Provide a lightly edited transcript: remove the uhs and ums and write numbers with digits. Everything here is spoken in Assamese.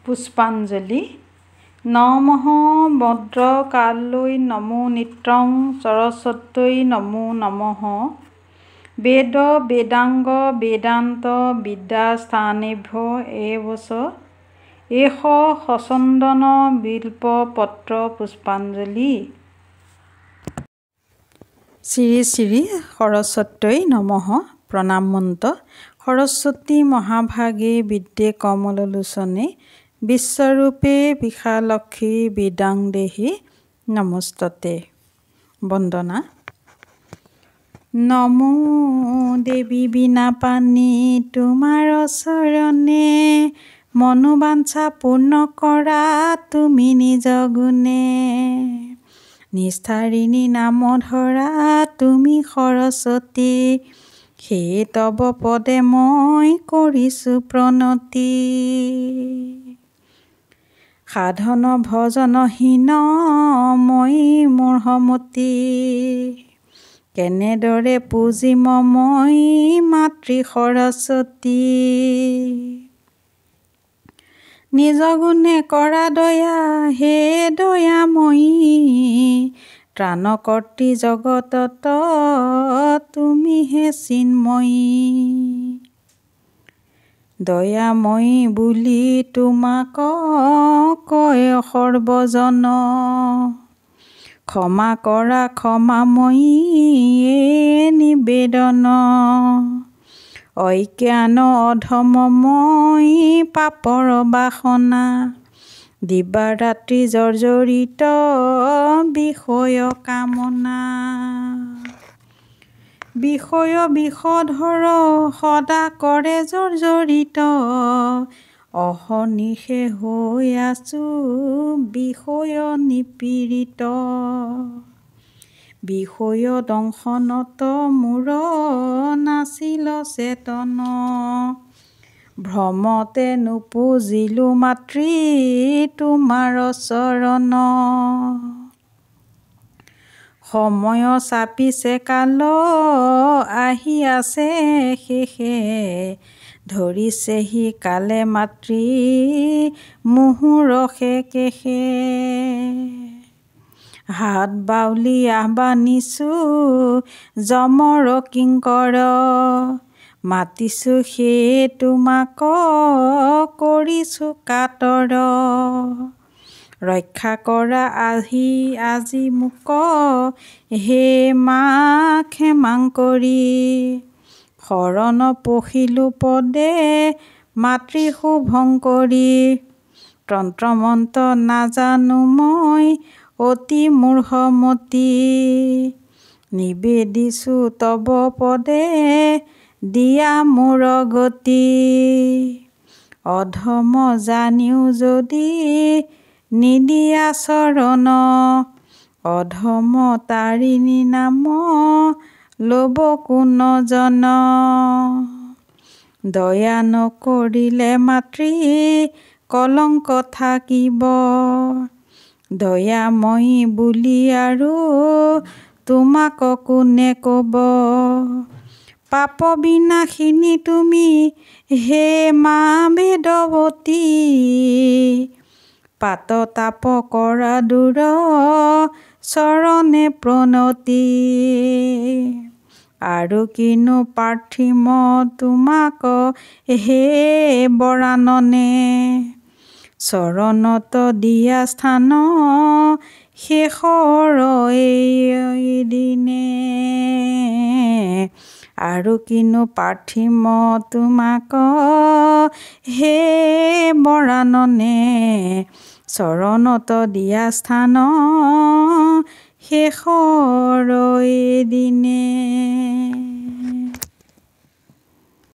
পুষ্পাঞ্জলি। নমঃ ভদ্ৰকালৈ নমো নিত্যং সৰস্বত্যৈ নমো নমঃ। বেদ বেদাংগ বেদান্ত বিদ্যাস্থানেভ্যো এবচ এষ সচন্দন বিল্প পত্ৰ পুষ্পাঞ্জলি। শ্ৰী শ্ৰী সৰস্বত্যৈ নমঃ। প্ৰণাম মন্ত্ৰ। সৰস্বতী মহাভাগে বিদ্যে কমললোচনে বিশ্বৰূপে বিশালক্ষী বিদ্যাং দেহি নমস্ততে। বন্দনা। নমো দেৱী বীণাপাণি তোমাৰ চৰণে মনোবাঞ্ছা পূৰ্ণ কৰা তুমি নিজ গুণে। নিস্তাৰিণী নাম ধৰা তুমি সৰস্বতী সেয়ে তব পদে মই কৰিছো প্ৰণতি। সাধন ভজনহীন মই মূঢ়মতি কেনেদৰে পূজিম মই মাতৃ সৰস্বতী। নিজ গুণে কৰা দয়া হে দয়াময়ী ত্ৰাণকৰ্ত্ৰী জগতত তুমি হে চিন্ময়ী। দয়াময়ী বুলি তোমাক কয় সৰ্বজন ক্ষমা কৰা ক্ষমাময়ী নিবেদন। অজ্ঞান অধম মই পাপৰ বাসনা দিবাৰাত্ৰি জৰ্জৰিত বিষয় কামনা। বিষয় বিষধৰ সদা কৰে জৰ্জৰিত অহৰ্নিশে হৈ আছো বিষয় নিপীড়িত। বিষয় দংশনত মোৰ নাছিল চেতন ভ্ৰমতে নুপুজিলো মাতৃ তোমাৰ চৰণ। সময় চাপিছে কাল আহি আছে শেষে ধৰিছেহি কালে মাতৃ মুহূৰ্ষে কেশে। হাত বাউলি আহ্বানিছো যমৰ কিংকৰ মাতিছো সেয়ে তোমাক কৰিছো কাতৰ। ৰক্ষা কৰা আজি মোক হে মা ক্ষেমাংকৰী শৰণ পশিলো পদে মাতৃ শুভংকৰী। তন্ত্ৰ মন্ত্ৰ নাজানো মই অতি মূঢ়মতি নিবেদিছো তব পদে দিয়া মোৰ গতি। অধম জানিও যদি নিদিয়া চৰণ অধম তাৰিণী নাম ল'ব কোন জন। দয়া নকৰিলে মাতৃ কলংক থাকিব দয়াময়ী বুলি আৰু তোমাক কোনে কব। পাপ বিনাশিনী তুমি হে মা বেদৱতী পাত তাপ কৰা দূৰ চৰণে প্ৰণতি। আৰু কিনো প্ৰাৰ্থিম তোমাক হে বৰাননে চৰণত দিয়া স্থান শেষৰ এই দিনে। আৰু কিনো প্ৰাৰ্থিম তোমাক হে বৰাননে চৰণত দিয়া স্থান শেষৰ এই দিনে।